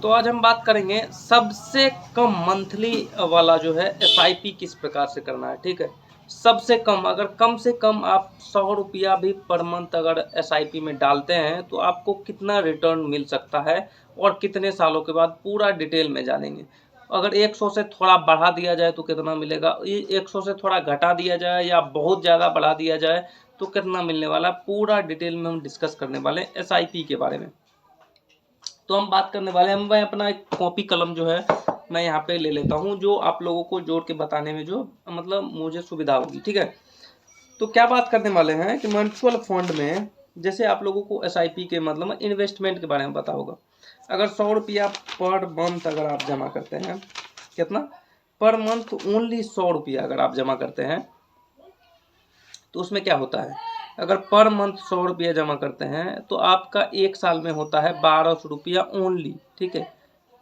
तो आज हम बात करेंगे सबसे कम मंथली वाला जो है एसआईपी किस प्रकार से करना है। ठीक है, सबसे कम, अगर कम से कम आप 100 रुपया भी पर मंथ अगर एसआईपी में डालते हैं तो आपको कितना रिटर्न मिल सकता है और कितने सालों के बाद पूरा डिटेल में जानेंगे। अगर 100 से थोड़ा बढ़ा दिया जाए तो कितना मिलेगा, 100 से थोड़ा घटा दिया जाए या बहुत ज़्यादा बढ़ा दिया जाए तो कितना मिलने वाला, पूरा डिटेल में हम डिस्कस करने वाले हैं एसआईपी के बारे में। तो हम बात करने वाले हैं, मैं अपना एक कॉपी कलम जो है मैं यहाँ पे ले लेता हूँ, जो आप लोगों को जोड़ के बताने में जो मतलब मुझे सुविधा होगी। ठीक है, तो क्या बात करने वाले हैं कि म्यूचुअल फंड में जैसे आप लोगों को एसआईपी के मतलब इन्वेस्टमेंट के बारे में पता होगा। अगर 100 रुपया पर मंथ अगर आप जमा करते हैं, कितना पर मंथ, ओनली 100 रुपया अगर आप जमा करते हैं तो उसमें क्या होता है, अगर पर मंथ 100 रुपया जमा करते हैं तो आपका एक साल में होता है 1200 रुपया ओनली। ठीक है,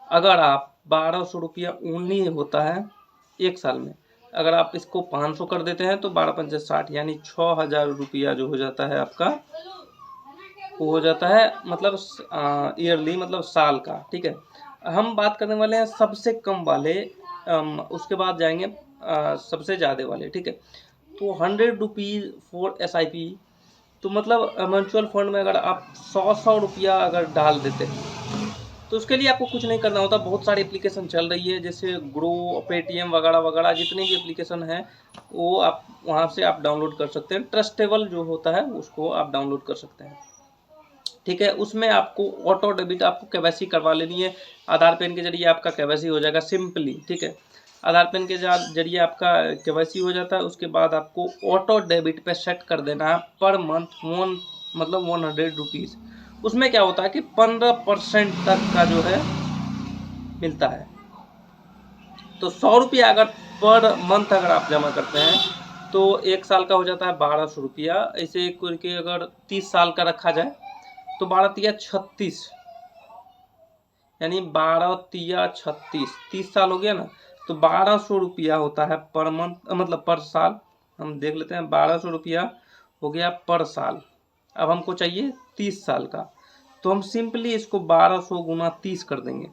अगर आप 1200 रुपया ओनली होता है एक साल में, अगर आप इसको 500 कर देते हैं तो 12 पंचे 60, यानी 6000 रुपया जो हो जाता है आपका, वो हो जाता है मतलब ईयरली, मतलब साल का। ठीक है, हम बात करने वाले हैं सबसे कम वाले, उसके बाद जाएंगे सबसे ज़्यादा वाले। ठीक है, तो 100 रुपीज़ फॉर एसआईपी, तो मतलब म्यूचुअल फंड में अगर आप 100 रुपया अगर डाल देते हैं तो उसके लिए आपको कुछ नहीं करना होता। बहुत सारी एप्लीकेशन चल रही है, जैसे ग्रो, पेटीएम वगैरह वगैरह, जितनी भी एप्लीकेशन है वो आप वहाँ से आप डाउनलोड कर सकते हैं। ट्रस्टेबल जो होता है उसको आप डाउनलोड कर सकते हैं। ठीक है, उसमें आपको ऑटो डेबिट, आपको केवाईसी करवा लेनी है। आधार पेन के जरिए आपका केवाईसी हो जाएगा सिंपली। ठीक है, आधार पेन के जरिए आपका केवाईसी हो जाता है। उसके बाद आपको ऑटो डेबिट पे सेट कर देना है पर मंथ मतलब 100 रुपीज़। उसमें क्या होता है कि 15% तक का जो है मिलता है। तो 100 रुपया अगर पर मंथ अगर आप जमा करते हैं तो एक साल का हो जाता है 1200 रुपया। ऐसे करके अगर 30 साल का रखा जाए तो 12 तिया 36, यानी 12 तिया 36, 30 साल हो गया ना, तो 1200 रुपया होता है पर मंथ, मतलब पर साल। हम देख लेते हैं, 1200 रुपया हो गया पर साल। अब हमको चाहिए 30 साल का, तो हम सिंपली इसको 1200 गुना 30 कर देंगे,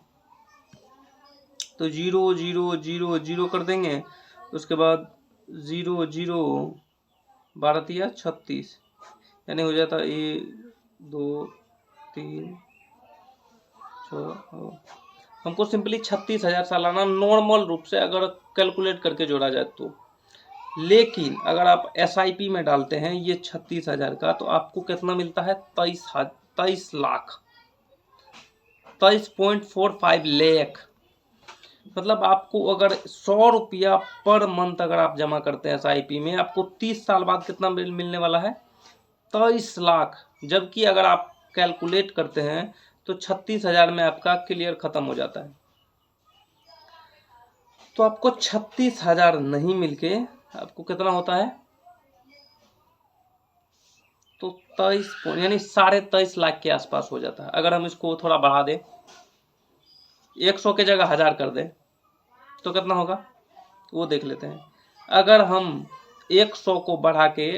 तो 0 0 0 0 कर देंगे। उसके बाद 0 0 12 तिया 36, यानी हो जाता है 1 2 3 6। हमको सिंपली 36,000 सालाना नॉर्मल रूप से अगर कैलकुलेट करके जोड़ा जाए तो। लेकिन अगर आप एसआईपी में डालते हैं ये 36,000 का, तो आपको कितना मिलता है, 23 लाख, 23.45 लाख। मतलब आपको अगर 100 रुपया पर मंथ अगर आप जमा करते हैं एसआईपी में, आपको 30 साल बाद कितना मिलने वाला है, 23 लाख। जबकि अगर आप कैलकुलेट करते हैं तो 36,000 में आपका क्लियर खत्म हो जाता है। तो आपको 36,000 नहीं मिलके आपको कितना होता है, तो 23 यानी 23.5 लाख के आसपास हो जाता है। अगर हम इसको थोड़ा बढ़ा दें, 100 के जगह 1000 कर दें तो कितना होगा वो देख लेते हैं। अगर हम 100 को बढ़ा के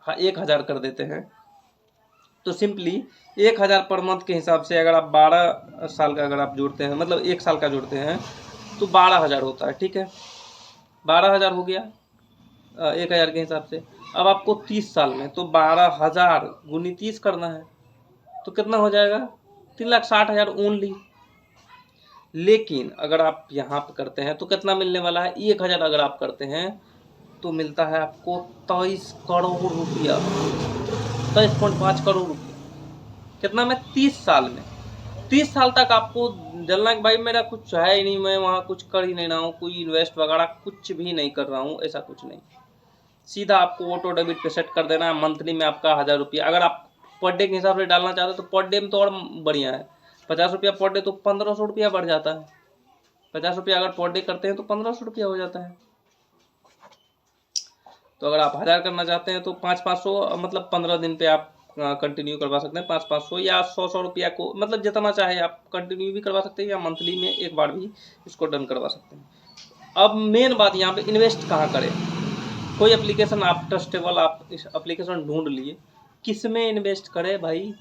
1000 कर देते हैं तो सिंपली 1000 पर मंथ के हिसाब से अगर आप 12 साल का अगर आप जोड़ते हैं, मतलब एक साल का जोड़ते हैं, तो 12,000 होता है। ठीक है, 12,000 हो गया 1000 के हिसाब से। अब आपको 30 साल में तो 12,000 गुनी 30 करना है, तो कितना हो जाएगा, 3,60,000 ओनली। लेकिन अगर आप यहाँ पर करते हैं तो कितना मिलने वाला है, 1000 अगर आप करते हैं तो मिलता है आपको 23 करोड़ रुपया, 23.5 करोड़ रुपया। कितना में, 30 साल में। 30 साल तक आपको जलना कि भाई मेरा कुछ है ही नहीं, मैं वहाँ कुछ कर ही नहीं रहा हूँ, कोई इन्वेस्ट वगैरह कुछ भी नहीं कर रहा हूँ, ऐसा कुछ नहीं। सीधा आपको ऑटो डेबिट पे सेट कर देना है। मंथली में आपका 1000 रुपया, अगर आप पर डे के हिसाब से डालना चाहते हो तो पर डे में तो और बढ़िया है। 50 रुपया पर डे तो 1500 रुपया बढ़ जाता है। 50 रुपया अगर पर डे करते हैं तो 1500 रुपया हो जाता है। तो अगर आप 1000 करना चाहते हैं तो 500 मतलब 15 दिन पे आप कंटिन्यू करवा सकते हैं। 500 या 100 रुपया को, मतलब जितना चाहे आप कंटिन्यू भी करवा सकते हैं या मंथली में एक बार भी इसको डन करवा सकते हैं। अब मेन बात यहाँ पे, इन्वेस्ट कहाँ करें। कोई एप्लीकेशन आप ट्रस्टेबल, आप इस एप्लीकेशन ढूंढ लिए, किस में इन्वेस्ट करें भाई,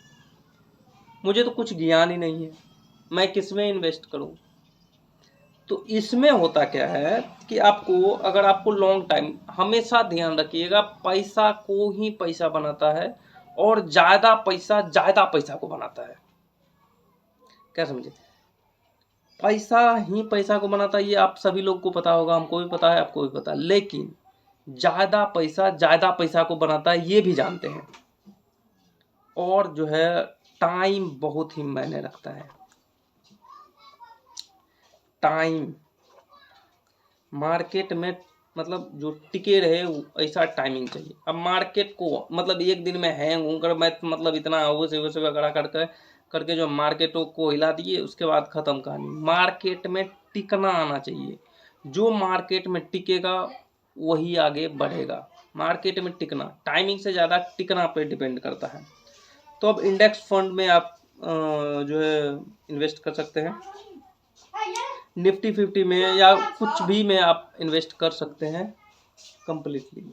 मुझे तो कुछ ज्ञान ही नहीं है। मैं किस में इन्वेस्ट करूं? तो इसमें होता क्या है कि आपको, अगर आपको लॉन्ग टाइम, हमेशा ध्यान रखिएगा, पैसा को ही पैसा बनाता है और ज्यादा पैसा को बनाता है। क्या समझे? पैसा ही पैसा को बनाता है, ये आप सभी लोग को पता होगा, हमको भी पता है, आपको भी पता है, लेकिन ज्यादा पैसा को बनाता है ये भी जानते हैं। और जो है टाइम बहुत ही मायने रखता है। टाइम मार्केट में, मतलब जो टिके रहे ऐसा टाइमिंग चाहिए। अब मार्केट को मतलब एक दिन में हैंग हूँ कर मैं, मतलब इतना वैसे वगैरह करके जो मार्केटों को हिला दिए, उसके बाद खत्म कहानी। मार्केट में टिकना आना चाहिए। जो मार्केट में टिकेगा वही आगे बढ़ेगा। मार्केट में टिकना, टाइमिंग से ज़्यादा टिकना पे डिपेंड करता है। तो अब इंडेक्स फंड में आप जो है इन्वेस्ट कर सकते हैं। निफ्टी 50 में या कुछ भी में आप इन्वेस्ट कर सकते हैं कंप्लीटली।